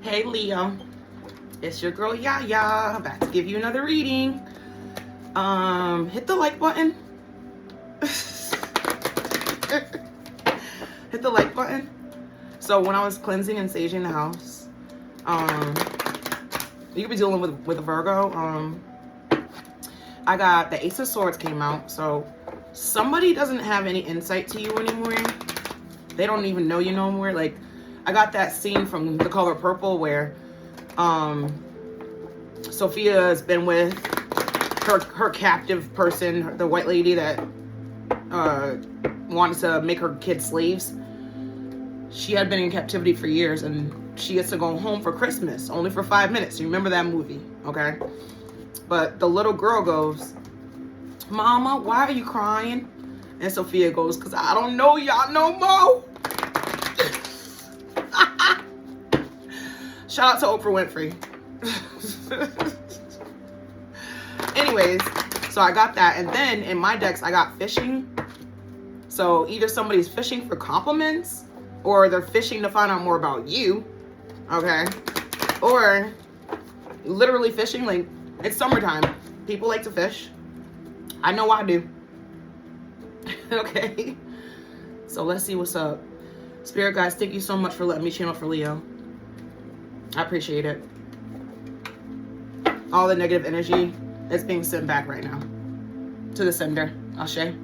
Hey Leo, it's your girl Yaya, back to give you another reading. Hit the like button. Hit the like button. So when I was cleansing and saging the house, you could be dealing with a Virgo. I got the Ace of Swords came out, so somebody doesn't have any insight to you anymore. They don't even know you no more. Like, I got that scene from The Color Purple where Sophia has been with her captive person, the white lady that wanted to make her kids slaves. She had been in captivity for years, and she gets to go home for Christmas, only for 5 minutes. You remember that movie, okay? But the little girl goes, "Mama, why are you crying?" And Sophia goes, "Because I don't know y'all no more." Shout out to Oprah Winfrey. Anyways, so I got that. And then in my decks, I got fishing. So either somebody's fishing for compliments, or they're fishing to find out more about you. Okay? Or literally fishing. Like, it's summertime. People like to fish. I know I do. Okay? So let's see what's up. Spirit guys, thank you so much for letting me channel for Leo. I appreciate it. All the negative energy is being sent back right now to the sender. Ashe.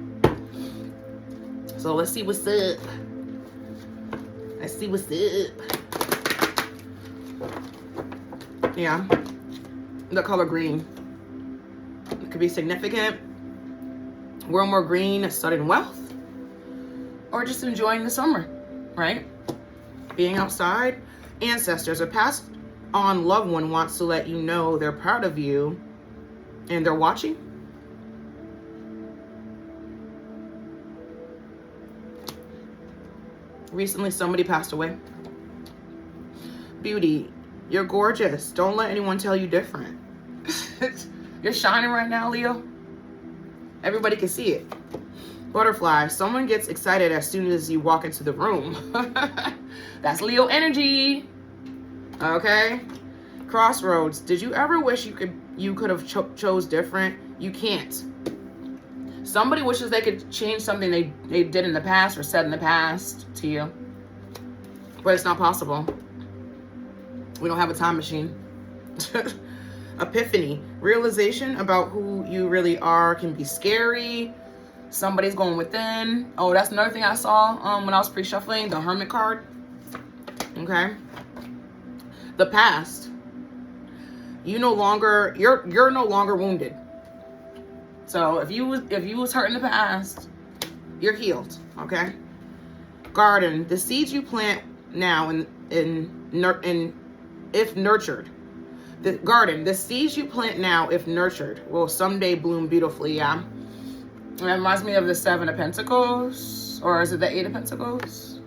So let's see what's up. Let's see what's up. Yeah. The color green. It could be significant. We're more green, sudden wealth. Or just enjoying the summer, right? Being outside. Ancestors, a passed on loved one wants to let you know they're proud of you and they're watching. Recently, somebody passed away. Beauty, you're gorgeous. Don't let anyone tell you different. You're shining right now, Leo. Everybody can see it. Butterfly, someone gets excited as soon as you walk into the room. That's Leo energy. Okay. Crossroads, did you ever wish you could have chose different? You can't. Somebody wishes they could change something they did in the past or said in the past to you, but it's not possible. We don't have a time machine. Epiphany, realization about who you really are can be scary. Somebody's going within. Oh, that's another thing I saw when I was pre-shuffling, the Hermit card. Okay. The past. You're no longer wounded. So if you was hurt in the past, you're healed. Okay. Garden, the seeds you plant now if nurtured. The garden, the seeds you plant now, if nurtured, will someday bloom beautifully. Yeah. It reminds me of the 7 of Pentacles. Or is it the 8 of Pentacles?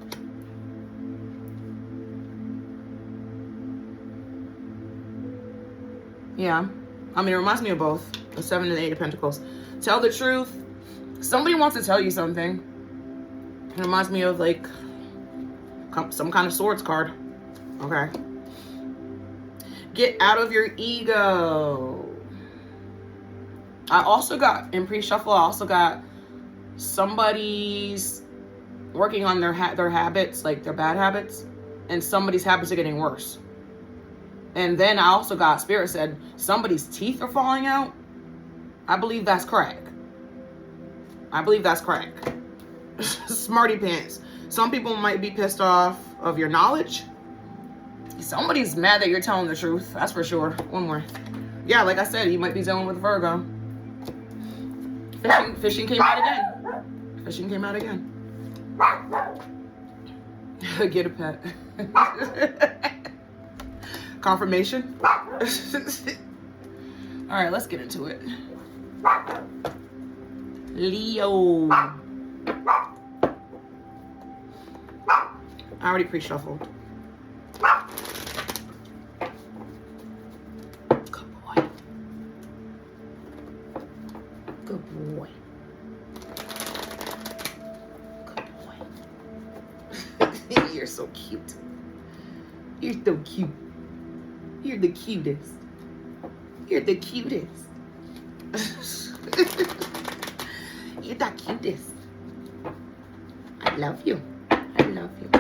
Yeah. I mean, it reminds me of both. The 7 and the 8 of Pentacles. Tell the truth. Somebody wants to tell you something. It reminds me of, like, some kind of swords card. Okay. Get out of your ego. I also got, in pre-shuffle, I also got somebody's working on their habits, like their bad habits, and somebody's habits are getting worse. And then I also got, Spirit said, somebody's teeth are falling out. I believe that's crack. I believe that's crack. Smarty pants. Some people might be pissed off of your knowledge. Somebody's mad that you're telling the truth. That's for sure. One more. Yeah, like I said, you might be dealing with Virgo. Fishing came out again. Fishing came out again. Get a pet. Confirmation. All right, let's get into it. Leo. I already pre-shuffled. Good boy. Good boy. Good boy. You're so cute. You're so cute. You're the cutest. You're the cutest. You're the cutest. I love you. I love you.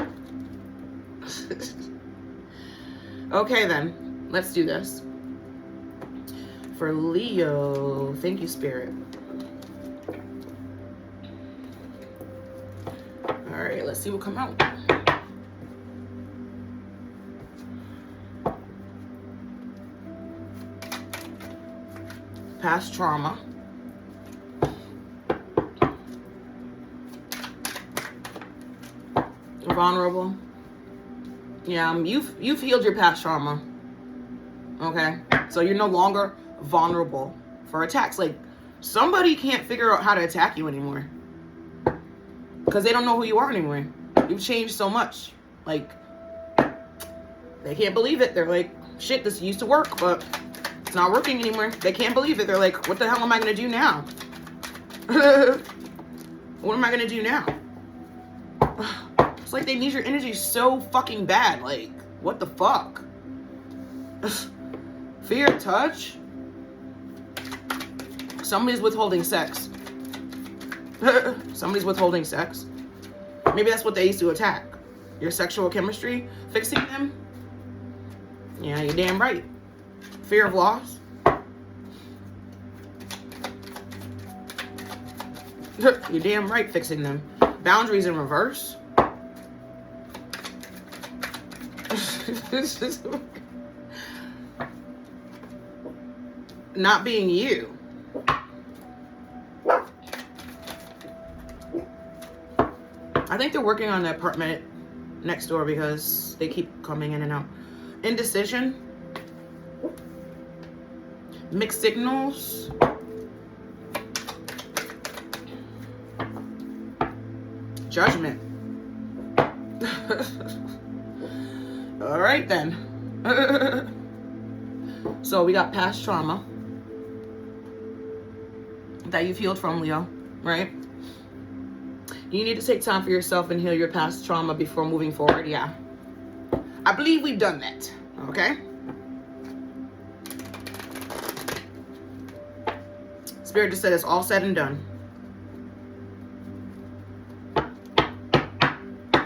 Okay, then. Let's do this. For Leo, thank you, Spirit. All right, let's see what come out. Past trauma. Vulnerable. Yeah, you've healed your past trauma. Okay, so you're no longer vulnerable for attacks. Like, somebody can't figure out how to attack you anymore because they don't know who you are anymore. You've changed so much. Like, they can't believe it. They're like, shit, this used to work, but it's not working anymore. They can't believe it. They're like, what the hell am I gonna do now? What am I gonna do now? It's like they need your energy so fucking bad. Like, what the fuck? Fear touch. Somebody's withholding sex. Somebody's withholding sex. Maybe that's what they used to attack. Your sexual chemistry. Fixing them. Yeah, you're damn right. Fear of loss. You're damn right, fixing them. Boundaries in reverse. Not being you. I think they're working on the apartment next door because they keep coming in and out. Indecision. Mixed signals. Judgment. All right then. So we got past trauma that you've healed from, Leo, right? You need to take time for yourself and heal your past trauma before moving forward. Yeah, I believe we've done that. Okay. Spirit just said it's all said and done.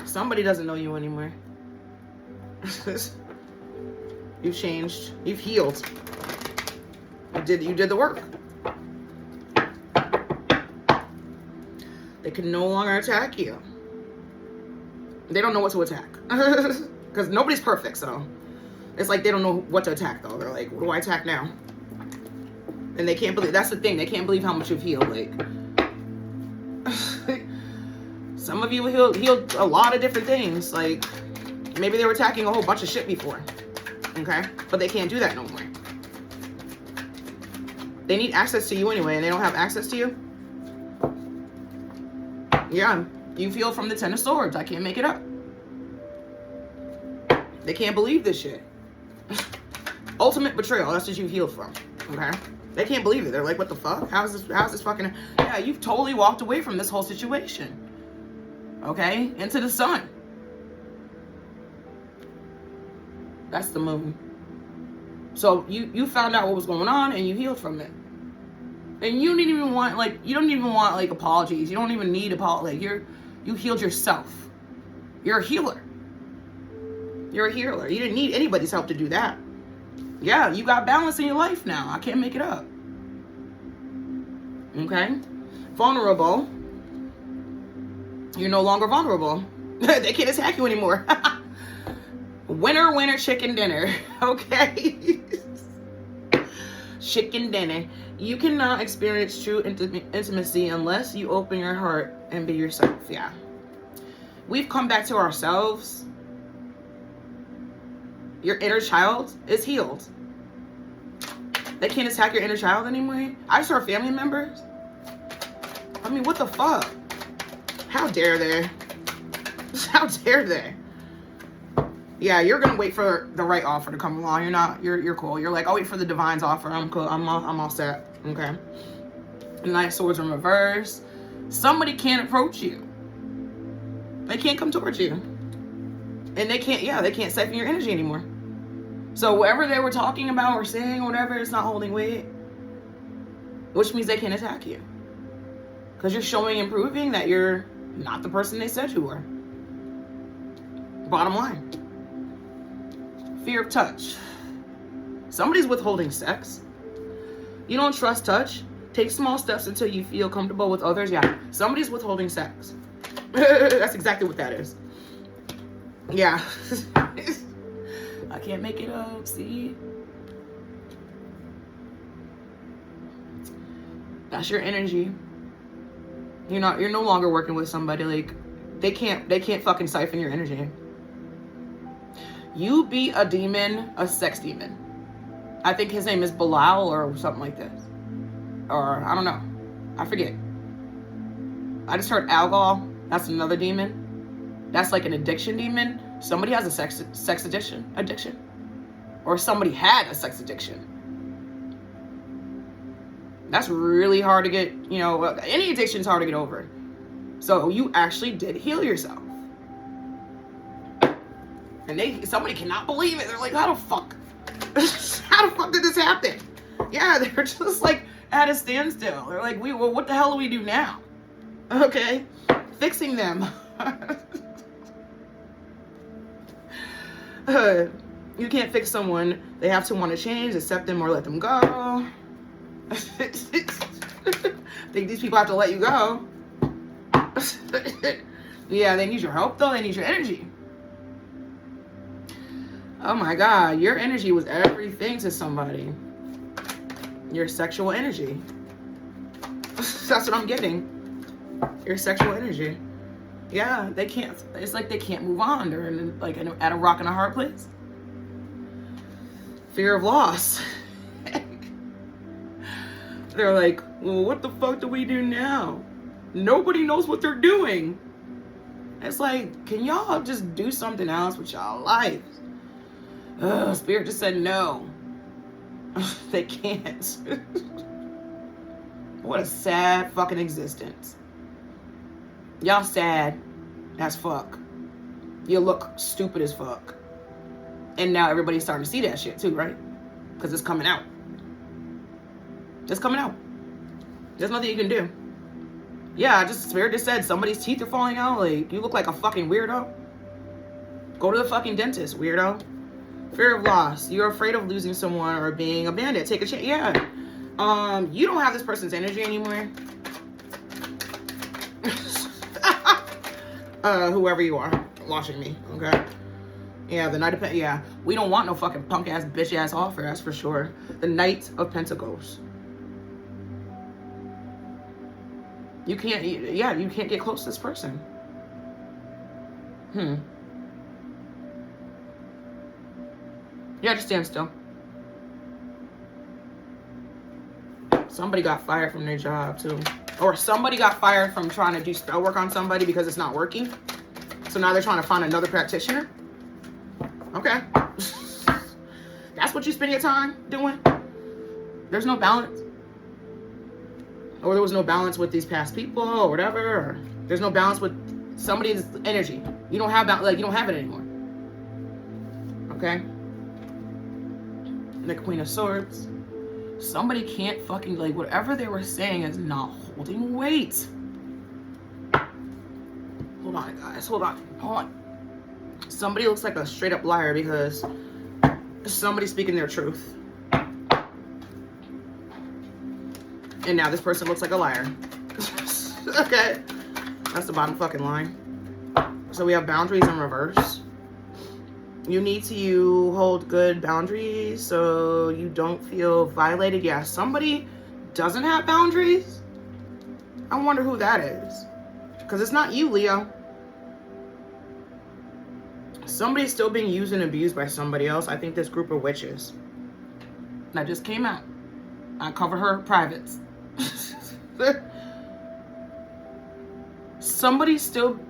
Somebody doesn't know you anymore. You've changed. You've healed. You did the work. They can no longer attack you. They don't know what to attack. Because nobody's perfect, so it's like they don't know what to attack, though. They're like, what do I attack now? And they can't believe, that's the thing, they can't believe how much you've healed. Like, some of you healed a lot of different things. Like, maybe they were attacking a whole bunch of shit before. Okay? But they can't do that no more. They need access to you anyway, and they don't have access to you. Yeah, you healed from the Ten of Swords. I can't make it up. They can't believe this shit. Ultimate betrayal. That's what you've healed from. Okay? They can't believe it. They're like, what the fuck? How's this fucking... Yeah, you've totally walked away from this whole situation. Okay? Into the sun. That's the moon. So you found out what was going on and you healed from it. And you don't even want, like, apologies. You don't even need apologies. Like, you healed yourself. You're a healer. You're a healer. You didn't need anybody's help to do that. Yeah, you got balance in your life now. I can't make it up. Okay? Vulnerable. You're no longer vulnerable. They can't attack you anymore. Winner, winner, chicken dinner. Okay? Chicken dinner. You cannot experience true intimacy unless you open your heart and be yourself. Yeah. We've come back to ourselves. Your inner child is healed. They can't attack your inner child anymore. I just heard family members. I mean, what the fuck? How dare they? How dare they? Yeah, you're gonna wait for the right offer to come along. You're cool. You're like, I'll wait for the divine's offer. I'm cool. I'm all set. Okay. Knight of Swords in reverse. Somebody can't approach you. They can't come towards you. And they can't siphon your energy anymore. So whatever they were talking about or saying or whatever, it's not holding weight. Which means they can attack you. Because you're showing and proving that you're not the person they said you were. Bottom line. Fear of touch. Somebody's withholding sex. You don't trust touch. Take small steps until you feel comfortable with others. Yeah, somebody's withholding sex. That's exactly what that is. Yeah. I can't make it up, see? That's your energy. You're no longer working with somebody. Like, they can't fucking siphon your energy. You beat a demon, a sex demon. I think his name is Bilal or something like this. Or, I don't know. I forget. I just heard alcohol. That's another demon. That's like an addiction demon. Somebody has a sex addiction. Or somebody had a sex addiction. That's really hard to get, you know, any addiction is hard to get over. So you actually did heal yourself. And somebody cannot believe it. They're like, how the fuck did this happen? Yeah, they're just like at a standstill. They're like, well, what the hell do we do now? Okay, fixing them. You can't fix someone. They have to want to change, accept them, or let them go. Think these people have to let you go. Yeah, they need your help though. They need your energy. Oh my God, your energy was everything to somebody. Your sexual energy. That's what I'm getting. Your sexual energy. Yeah, they can't. It's like they can't move on. They're in, like at a rock and a hard place. Fear of loss. They're like, well, what the fuck do we do now? Nobody knows what they're doing. It's like, can y'all just do something else with y'all lives? Spirit just said no. They can't. What a sad fucking existence. Y'all sad as fuck. You look stupid as fuck. And now everybody's starting to see that shit too, right? Because it's coming out. It's coming out. There's nothing you can do. Yeah, Spirit just said somebody's teeth are falling out. Like, you look like a fucking weirdo. Go to the fucking dentist, weirdo. Fear of loss. You're afraid of losing someone or being abandoned. Take a chance. Yeah. You don't have this person's energy anymore. Whoever you are watching me, okay? Yeah, the Knight of Pentacles. Yeah, we don't want no fucking punk ass, bitch ass offer, that's for sure. The Knight of Pentacles. You can't get close to this person. Yeah, just stand still. Somebody got fired from their job too. Or somebody got fired from trying to do spell work on somebody because it's not working. So now they're trying to find another practitioner. Okay. That's what you spend your time doing? There's no balance. Or there was no balance with these past people or whatever. Or there's no balance with somebody's energy. You don't have you don't have it anymore. Okay? The Queen of Swords. Somebody can't fucking, like, whatever they were saying is not holding weight. Hold on, guys. Hold on. Somebody looks like a straight up liar because somebody's speaking their truth. And now this person looks like a liar. Okay. That's the bottom fucking line. So we have boundaries in reverse. You need to hold good boundaries so you don't feel violated. Yeah, somebody doesn't have boundaries. I wonder who that is. Because it's not you, Leo. Somebody's still being used and abused by somebody else. I think this group of witches. That just came out. I cover her privates. Somebody's still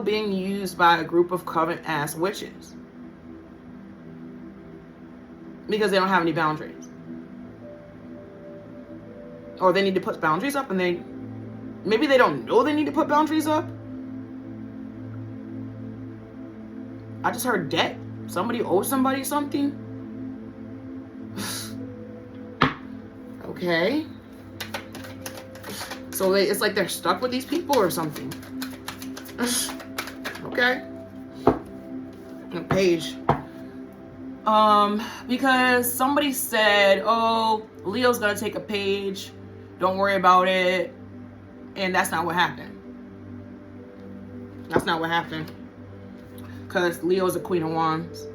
being used by a group of coven ass witches because they don't have any boundaries, or they need to put boundaries up, and maybe they don't know they need to put boundaries up. I just heard debt. Somebody owes somebody something? Okay. So it's like they're stuck with these people or something. Okay. Page. Because somebody said, oh, Leo's gonna take a page. Don't worry about it. And that's not what happened. That's not what happened. Because Leo's a Queen of Wands.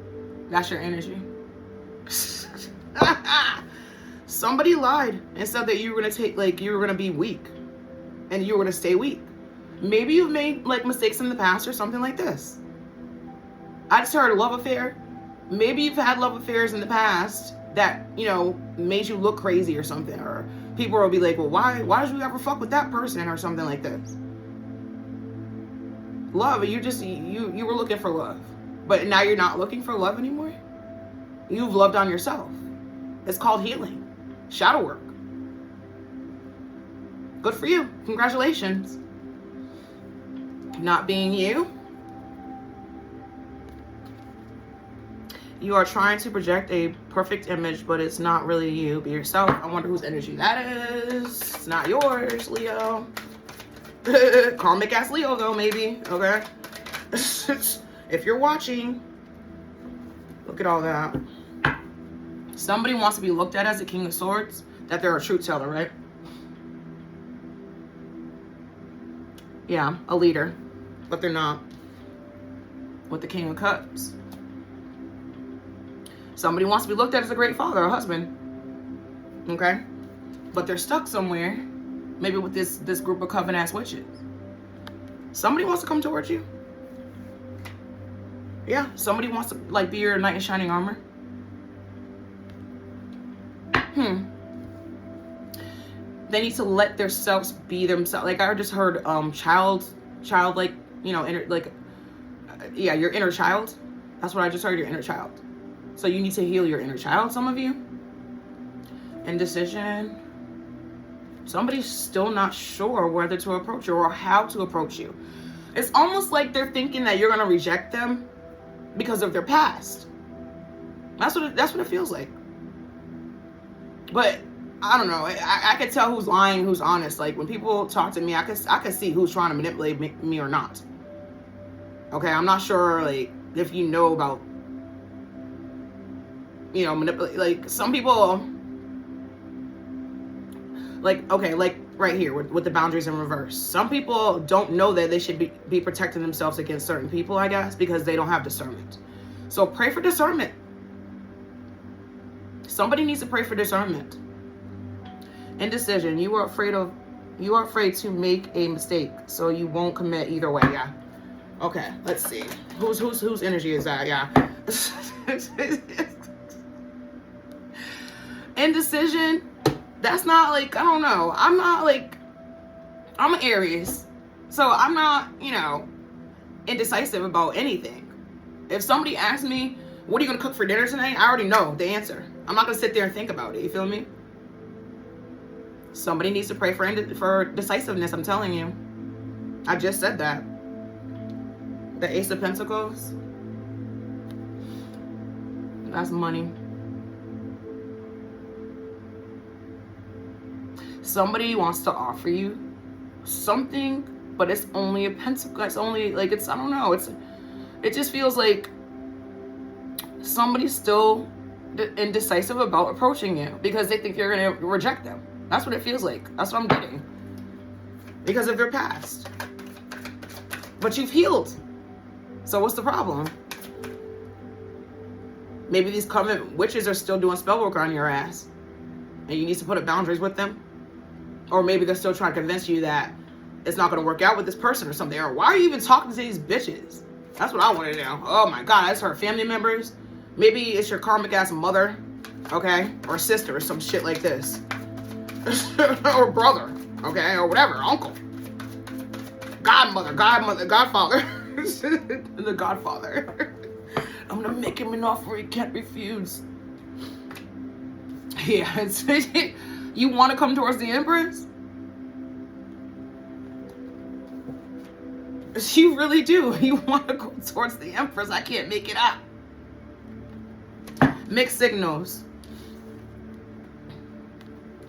That's your energy. Somebody lied and said that you were going to take, like, you were going to be weak. And you were going to stay weak. Maybe you've made, like, mistakes in the past or something like this. I just heard a love affair. Maybe you've had love affairs in the past that, you know, made you look crazy or something. Or people will be like, well, why did you ever fuck with that person or something like this? Love, you were looking for love. But now you're not looking for love anymore? You've loved on yourself. It's called healing. Shadow work. Good for you. Congratulations. Not being you. You are trying to project a perfect image, but it's not really you. Be yourself. I wonder whose energy that is. It's not yours, Leo. Karmic ass Leo though, maybe. Okay. If you're watching, look at all that. Somebody wants to be looked at as a King of Swords, that they're a truth teller, right? Yeah, a leader, but they're not. With the King of Cups. Somebody wants to be looked at as a great father, a husband. Okay? But they're stuck somewhere. Maybe with this group of coven-ass witches. Somebody wants to come towards you. Yeah, somebody wants to, like, be your knight in shining armor. They need to let themselves be themselves. Like, I just heard child, like, you know, yeah, your inner child. That's what I just heard, your inner child. So you need to heal your inner child, some of you. Indecision. Somebody's still not sure whether to approach you or how to approach you. It's almost like they're thinking that you're going to reject them because of their past. That's what it feels like. But I don't know. I could tell who's lying, who's honest. Like, when people talk to me, I could see who's trying to manipulate me or not. Okay, I'm not sure, like, if you know about, you know, manipulate. Like, some people, like, okay, like right here with the boundaries in reverse. Some people don't know that they should be protecting themselves against certain people, I guess, because they don't have discernment. So pray for discernment. Somebody needs to pray for discernment. Indecision. You are afraid to make a mistake, so you won't commit either way. Yeah. Okay, let's see. Whose energy is that? Yeah. Indecision. That's not, like, I don't know. I'm not, like, I'm an Aries. So I'm not, you know, indecisive about anything. If somebody asks me, what are you going to cook for dinner tonight? I already know the answer. I'm not going to sit there and think about it. You feel me? Somebody needs to pray for decisiveness. I'm telling you. I just said that. The Ace of Pentacles. That's money. Somebody wants to offer you something, but it's only a pentacle. It's only, like, it's, I don't know. It just feels like somebody's still indecisive about approaching you because they think you're going to reject them. That's what it feels like. That's what I'm getting. Because of their past. But you've healed. So what's the problem? Maybe these coven witches are still doing spell work on your ass. And you need to put up boundaries with them. Or maybe they're still trying to convince you that it's not going to work out with this person or something. Or why are you even talking to these bitches? That's what I want to know. Oh my God, that's her family members. Maybe it's your karmic ass mother. Okay? Or sister or some shit like this. Or brother. Okay? Or whatever. Uncle. Godmother. Godfather. The Godfather. I'm going to make him an offer he can't refuse. Yeah. You want to come towards the Empress? You really do. You want to go towards the Empress. I can't make it up. Mixed signals.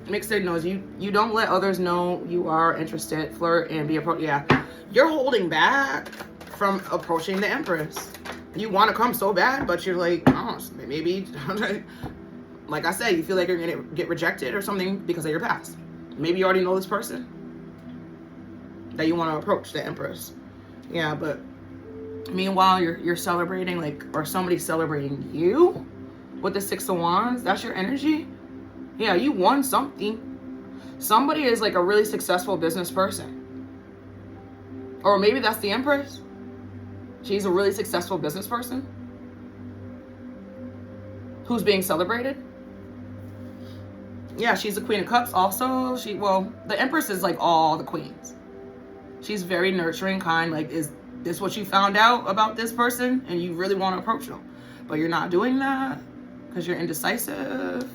Mixed signals. You don't let others know you are interested, flirt, and be approached. Yeah. You're holding back from approaching the Empress. You want to come so bad, but you're like, oh, maybe, like I said, you feel like you're going to get rejected or something because of your past. Maybe you already know this person that you want to approach, the Empress. Yeah, but meanwhile, you're celebrating, like, or somebody's celebrating you with the Six of Wands. That's your energy. Yeah, you won something. Somebody is like a really successful business person. Or maybe that's the Empress. She's a really successful business person who's being celebrated. Yeah, she's the Queen of Cups also. The Empress is like all the queens. She's very nurturing, kind. Like, is this what you found out about this person? And you really want to approach them. But you're not doing that because you're indecisive.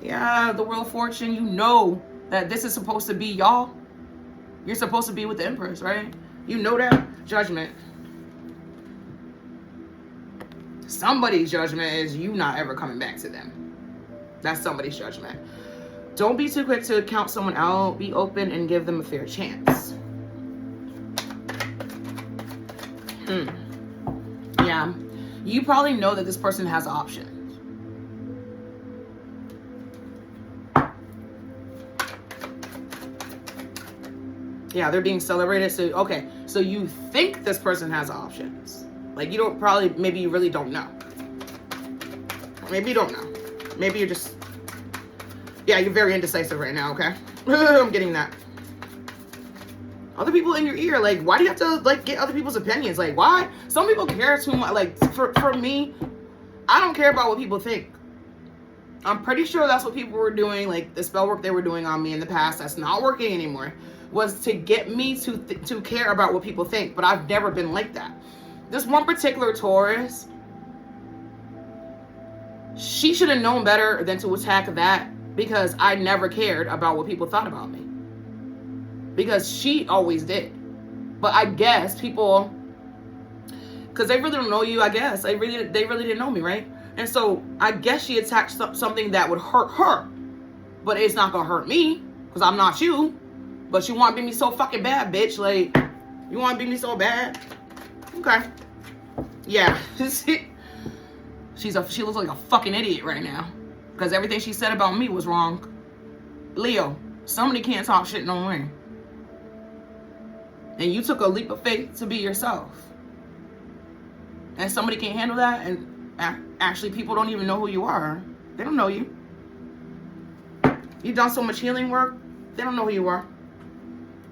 Yeah, the Wheel of Fortune, you know that this is supposed to be y'all. You're supposed to be with the Empress, right? You know that. Judgment. Somebody's judgment is you not ever coming back to them. That's somebody's judgment. Don't be too quick to count someone out. Be open and give them a fair chance. Yeah. You probably know that this person has options. Yeah, they're being celebrated. So, okay. So you think this person has options. Like, you don't probably, maybe you really don't know. Maybe you don't know. Maybe you're just, yeah, you're very indecisive right now, okay? I'm getting that. Other people in your ear, like, why do you have to, like, get other people's opinions? Like, why? Some people care too much. Like, for me, I don't care about what people think. I'm pretty sure that's what people were doing, like, the spell work they were doing on me in the past that's not working anymore, was to get me to care about what people think. But I've never been like that. This one particular Taurus, she should have known better than to attack that, because I never cared about what people thought about me. Because she always did. But I guess people, because they really don't know you, I guess. They really didn't know me, right? And so I guess she attacked something that would hurt her. But it's not going to hurt me, because I'm not you. But you want to beat me so fucking bad, bitch. Like, you want to beat me so bad? Okay. Yeah. She looks like a fucking idiot right now. Because everything she said about me was wrong. Leo, somebody can't talk shit no way. And you took a leap of faith to be yourself. And somebody can't handle that. And actually, people don't even know who you are. They don't know you. You've done so much healing work. They don't know who you are.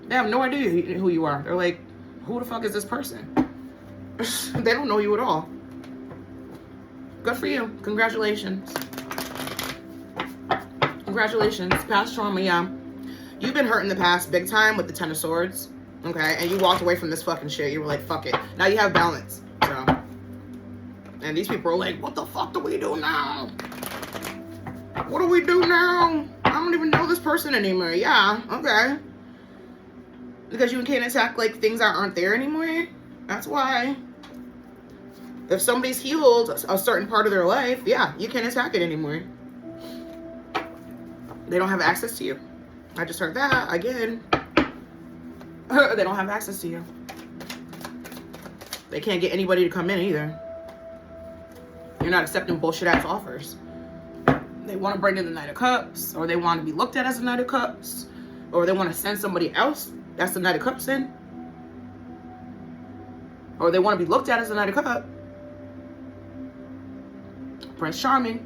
They have no idea who you are. They're like, who the fuck is this person? They don't know you at all. Good for you. Congratulations. Congratulations. Past trauma, yeah. You've been hurt in the past big time with the Ten of Swords. Okay? And you walked away from this fucking shit. You were like, fuck it. Now you have balance. So. And these people are like, what the fuck do we do now? What do we do now? I don't even know this person anymore. Yeah, okay. Because you can't attack, like, things that aren't there anymore. That's why. If somebody's healed a certain part of their life, yeah, you can't attack it anymore. They don't have access to you. I just heard that again. They don't have access to you. They can't get anybody to come in either. You're not accepting bullshit ass offers. They want to bring in the Knight of Cups, or they want to be looked at as the Knight of Cups, or they want to send somebody else that's the Knight of Cups in, or they want to be looked at as the Knight of Cups. Prince Charming.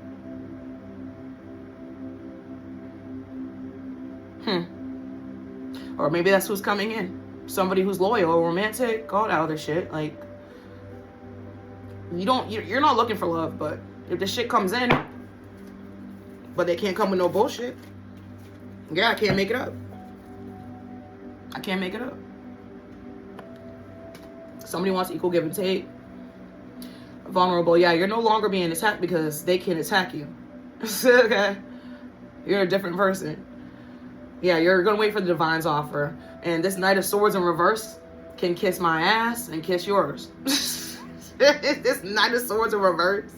Or maybe that's who's coming in. Somebody who's loyal or romantic, all that other shit. Like, you're not looking for love, but if the shit comes in, but they can't come with no bullshit, yeah, I can't make it up. I can't make it up. Somebody wants equal give and take. Vulnerable, yeah, you're no longer being attacked because they can attack you. Okay? You're a different person. Yeah, you're gonna wait for the divine's offer. And this Knight of Swords in reverse can kiss my ass and kiss yours. This Knight of Swords in reverse.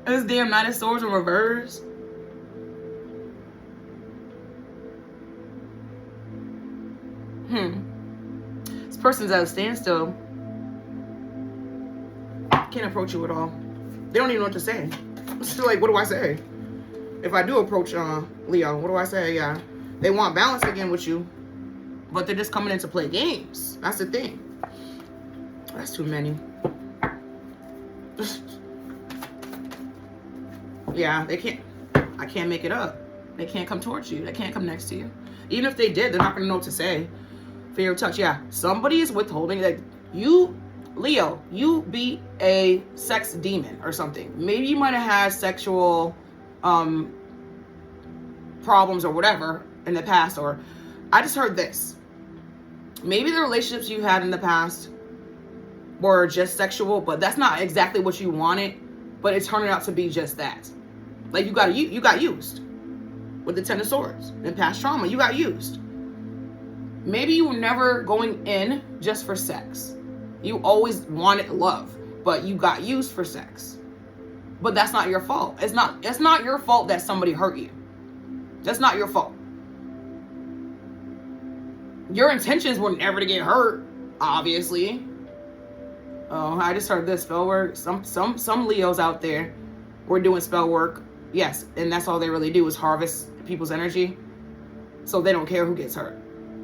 This damn Knight of Swords in reverse. This person's at a standstill. Can't approach you at all. They don't even know what to say. It's like, what do I say? If I do approach Leo, what do I say? Yeah, they want balance again with you, but they're just coming in to play games. That's the thing. That's too many. Yeah, they can't. I can't make it up. They can't come towards you. They can't come next to you. Even if they did, they're not gonna know what to say. Fear of touch. Yeah, somebody is withholding. Like you, Leo, you be a sex demon or something. Maybe you might have had sexual problems or whatever in the past, or I just heard this. Maybe the relationships you had in the past were just sexual, but that's not exactly what you wanted, but it turned out to be just that. Like you got used with the Ten of Swords and past trauma. You got used. Maybe you were never going in just for sex. You always wanted love, but you got used for sex. But that's not your fault. It's not your fault that somebody hurt you. That's not your fault. Your intentions were never to get hurt, obviously. Oh, I just heard this spell work. Some Leos out there were doing spell work. Yes, and that's all they really do is harvest people's energy. So they don't care who gets hurt.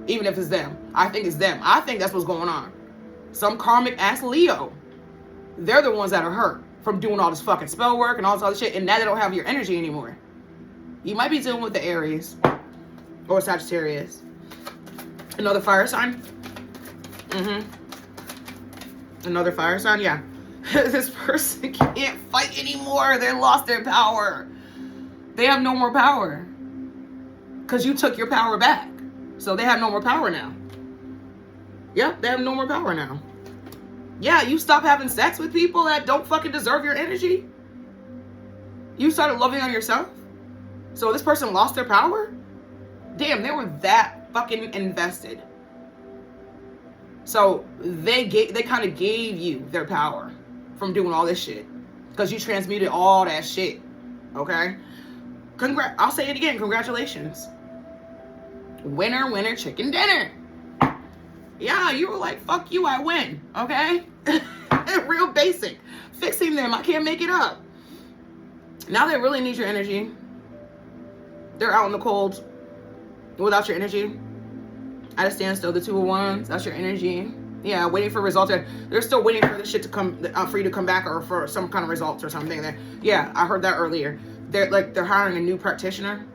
Even if it's them. I think it's them. I think that's what's going on. Some karmic ass Leo. They're the ones that are hurt from doing all this fucking spell work and all this other shit, and now they don't have your energy anymore. You might be dealing with the Aries or Sagittarius. Another fire sign. Another fire sign, yeah. This person can't fight anymore. They lost their power. They have no more power. Because you took your power back. So they have no more power now. Yep, they have no more power now. Yeah, you stop having sex with people that don't fucking deserve your energy. You started loving on yourself. So this person lost their power? Damn, they were that fucking invested. So they kind of gave you their power from doing all this shit. Because you transmuted all that shit. Okay? I'll say it again. Congratulations. Winner, winner, chicken dinner. Yeah, you were like, fuck you, I win. Okay? Real basic. Fixing them. I can't make it up. Now they really need your energy. They're out in the cold without your energy. At a standstill, the 2 of Wands, that's your energy. Yeah, waiting for results. They're still waiting for this shit to come, for you to come back or for some kind of results or something. Yeah, I heard that earlier. They're hiring a new practitioner.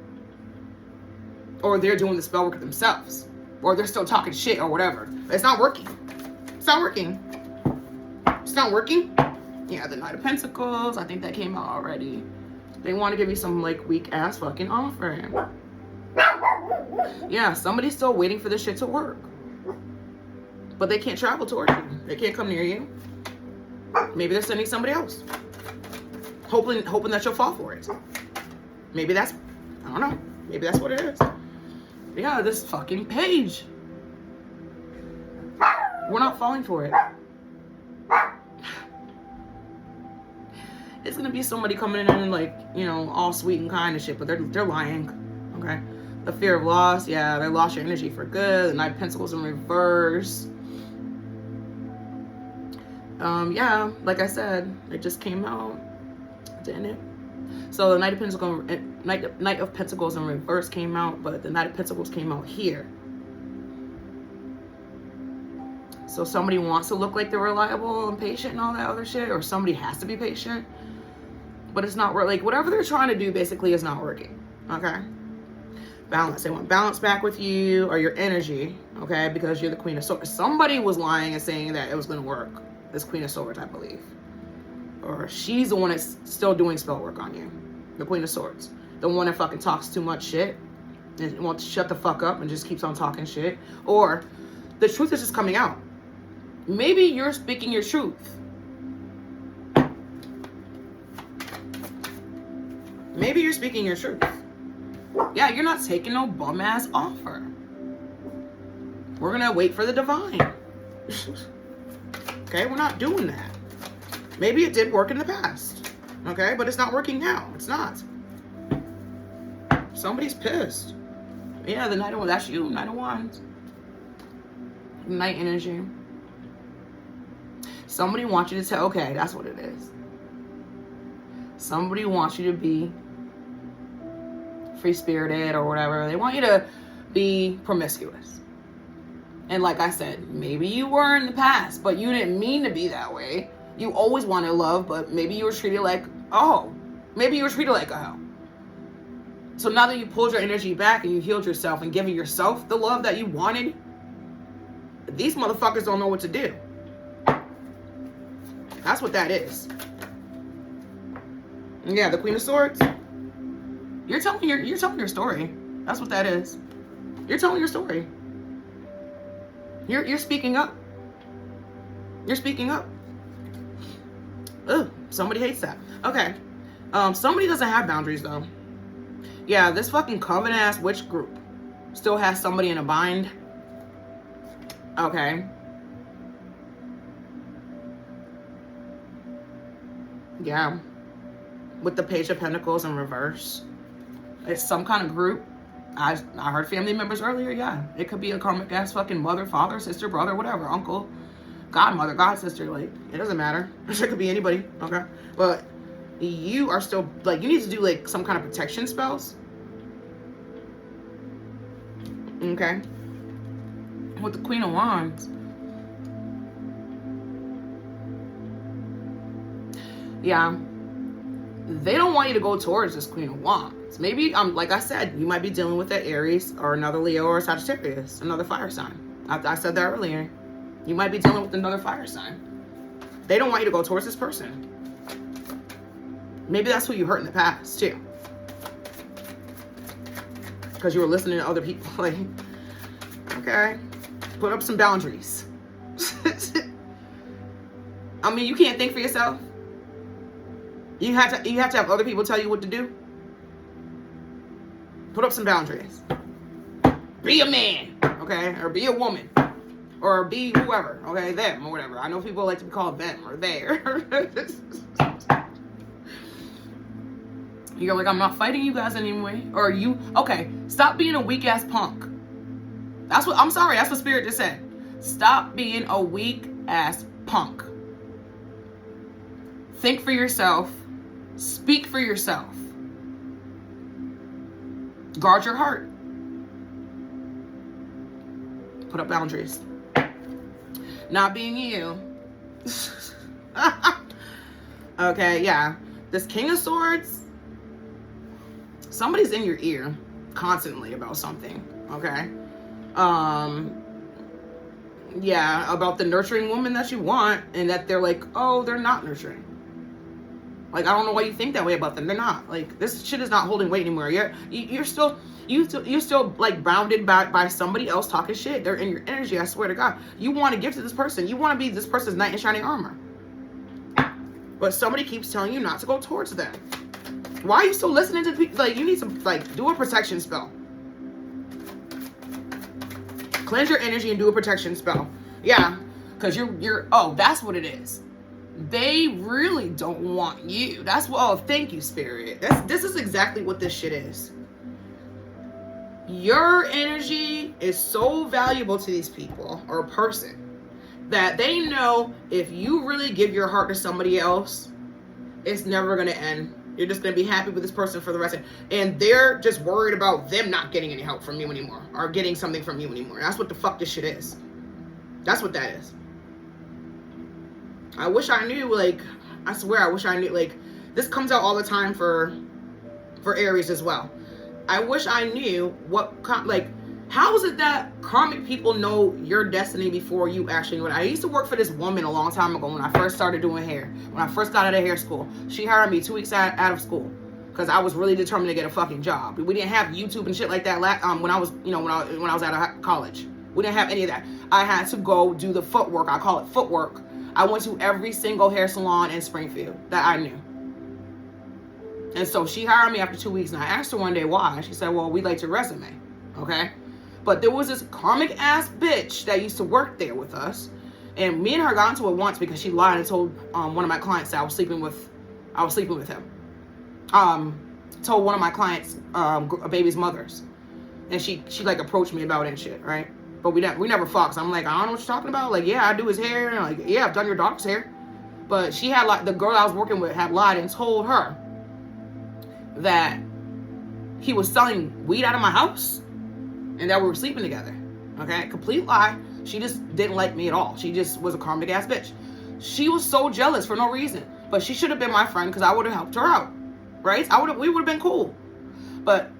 Or they're doing the spell work themselves. Or they're still talking shit or whatever. It's not working. It's not working. It's not working. Yeah, the Knight of Pentacles. I think that came out already. They want to give you some like weak ass fucking offer. Yeah, somebody's still waiting for this shit to work. But they can't travel towards you. They can't come near you. Maybe they're sending somebody else. Hoping that you'll fall for it. Maybe that's, I don't know. Maybe that's what it is. Yeah, this fucking page. We're not falling for it. It's gonna be somebody coming in and like, you know, all sweet and kind and shit, but they're lying. Okay. The fear of loss, yeah, they lost your energy for good. The Knight of Pentacles in reverse. Yeah, like I said, it just came out, didn't it? So the Knight of Pentacles in reverse came out, but the Knight of Pentacles came out here. So somebody wants to look like they're reliable and patient and all that other shit, or somebody has to be patient, but it's not like whatever they're trying to do basically is not working. Okay. Balance. They want balance back with you or your energy, okay? Because you're the Queen of Swords. Somebody was lying and saying that it was going to work. This Queen of Swords, I believe. Or she's the one that's still doing spell work on you. The Queen of Swords. The one that fucking talks too much shit and wants to shut the fuck up and just keeps on talking shit. Or the truth is just coming out. Maybe you're speaking your truth. Maybe you're speaking your truth. Yeah, you're not taking no bum ass offer. We're gonna wait for the divine. Okay, we're not doing that. Maybe it did work in the past. Okay, but it's not working now. It's not. Somebody's pissed. Yeah, the Knight of Wands. That's you, Knight of Wands. Night energy. Somebody wants you to tell, okay, that's what it is. Somebody wants you to be free-spirited or whatever. They want you to be promiscuous. And like I said, maybe you were in the past, but you didn't mean to be that way. You always wanted love, but maybe you were treated like, oh, maybe you were treated like a hoe. So now that you pulled your energy back and you healed yourself and given yourself the love that you wanted, these motherfuckers don't know what to do. That's what that is. Yeah, the Queen of Swords. You're telling your story. That's what that is. You're telling your story. You're speaking up. You're speaking up. Ugh, somebody hates that. Okay. Somebody doesn't have boundaries though. Yeah, this fucking covenant ass witch group still has somebody in a bind. Okay. Yeah. With the Page of Pentacles in reverse. It's some kind of group. I heard family members earlier. Yeah. It could be a karmic ass fucking mother, father, sister, brother, whatever. Uncle, godmother, godsister. Like, it doesn't matter. It could be anybody. Okay. But you are still, like, you need to do, like, some kind of protection spells. Okay. With the Queen of Wands. Yeah. They don't want you to go towards this Queen of Wands. Maybe, like I said, you might be dealing with an Aries or another Leo or Sagittarius, another fire sign. I said that earlier. You might be dealing with another fire sign. They don't want you to go towards this person. Maybe that's who you hurt in the past, too. Because you were listening to other people. Like, okay, put up some boundaries. I mean, you can't think for yourself. You have to have other people tell you what to do. Put up some boundaries. Be a man, okay? Or be a woman. Or be whoever, okay? Them or whatever. I know people like to be called them or there. You're like, I'm not fighting you guys anyway. Or you, okay, stop being a weak ass punk. That's what, I'm sorry, that's what Spirit just said. Stop being a weak ass punk. Think for yourself. Speak for yourself. Guard your heart. Put up boundaries. Not being you. Okay, yeah. This King of Swords, somebody's in your ear constantly about something, okay? Yeah, about the nurturing woman that you want, and that they're like, oh, they're not nurturing. Like, I don't know why you think that way about them. They're not. Like, this shit is not holding weight anymore. You're still like bounded by somebody else talking shit. They're in your energy, I swear to God. You want to give to this person. You want to be this person's knight in shining armor. But somebody keeps telling you not to go towards them. Why are you still listening to people? Like, you need to, like, do a protection spell. Cleanse your energy and do a protection spell. Yeah, because oh, that's what it is. They really don't want you. That's what, oh, thank you, Spirit. This is exactly what this shit is. Your energy is so valuable to these people or person that they know if you really give your heart to somebody else, it's never going to end. You're just going to be happy with this person for the rest of it. And they're just worried about them not getting any help from you anymore or getting something from you anymore. That's what the fuck this shit is. That's what that is. I wish I knew, like, I swear I wish I knew, like, this comes out all the time for Aries as well. I wish I knew what, like, how is it that karmic people know your destiny before you actually know it? I used to work for this woman a long time ago when I first started doing hair. When I first got out of hair school. She hired me 2 weeks out of school because I was really determined to get a fucking job. We didn't have YouTube and shit like that when I was, you know, when I was out of college. We didn't have any of that. I had to go do the footwork. I call it footwork. I went to every single hair salon in Springfield that I knew. And so she hired me after 2 weeks, and I asked her one day why. She said, well, we liked your resume, okay? But there was this karmic ass bitch that used to work there with us, and me and her got into it once because she lied and told one of my clients that I was sleeping with I was sleeping with him. Told one of my clients, a baby's mothers, and she like approached me about it and shit, right? But we never fought. So I'm like, I don't know what you're talking about. Like, yeah, I do his hair. And like, yeah, I've done your daughter's hair. But she had like, the girl I was working with had lied and told her that he was selling weed out of my house and that we were sleeping together. Okay, complete lie. She just didn't like me at all. She just was a karmic ass bitch. She was so jealous for no reason. But she should have been my friend because I would have helped her out. Right? We would have been cool. But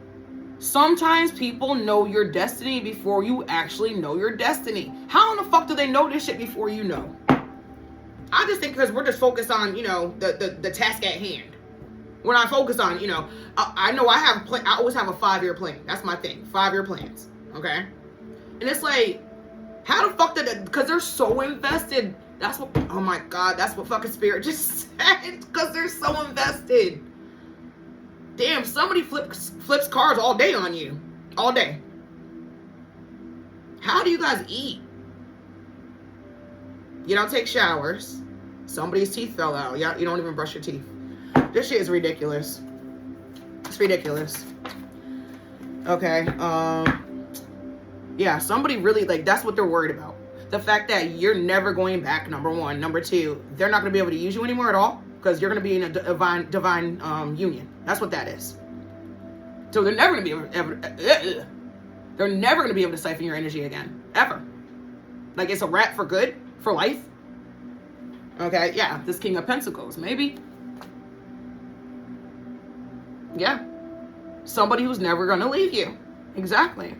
sometimes people know your destiny before you actually know your destiny. How in the fuck do they know this shit before you know? I just think because we're just focused on, you know, the task at hand. We're not focused on, you know, I know I always have a 5-year plan. That's my thing. 5-year plans. Okay? And it's like, how the fuck did it, because they're so invested. That's what, oh my God, that's what fucking Spirit just said. Because they're so invested. Damn, somebody flips cars all day on you. All day. How do you guys eat? You don't take showers. Somebody's teeth fell out. Yeah, you don't even brush your teeth. This shit is ridiculous. It's ridiculous. Okay. Yeah, somebody really, like, that's what they're worried about. The fact that you're never going back, number one. Number two, they're not going to be able to use you anymore at all. Because you're going to be in a divine union. That's what that is. So they're never going to be they're never going to be able to siphon your energy again. Ever. Like, it's a wrap for good. For life. Okay, yeah. This King of Pentacles. Maybe. Yeah. Somebody who's never going to leave you. Exactly.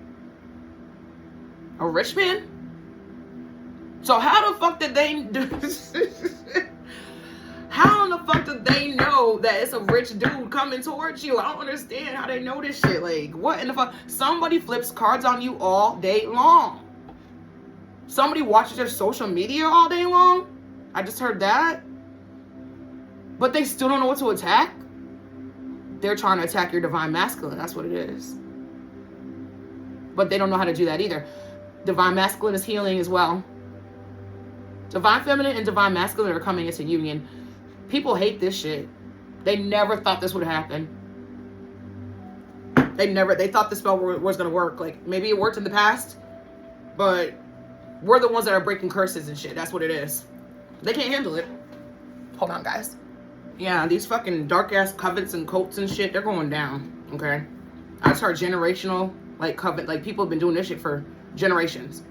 A rich man? So how the fuck did they do How in the fuck did they know that it's a rich dude coming towards you? I don't understand how they know this shit. Like, what in the fuck? Somebody flips cards on you all day long. Somebody watches your social media all day long. I just heard that. But they still don't know what to attack. They're trying to attack your divine masculine. That's what it is. But they don't know how to do that either. Divine masculine is healing as well. Divine feminine and divine masculine are coming into union. People hate this shit. They never thought this would happen. They thought the spell was going to work. Like, maybe it worked in the past, but we're the ones that are breaking curses and shit. That's what it is. They can't handle it. Hold on, guys. Yeah, these fucking dark-ass covens and cults and shit, they're going down, okay? I just heard generational, like, coven, like, people have been doing this shit for generations.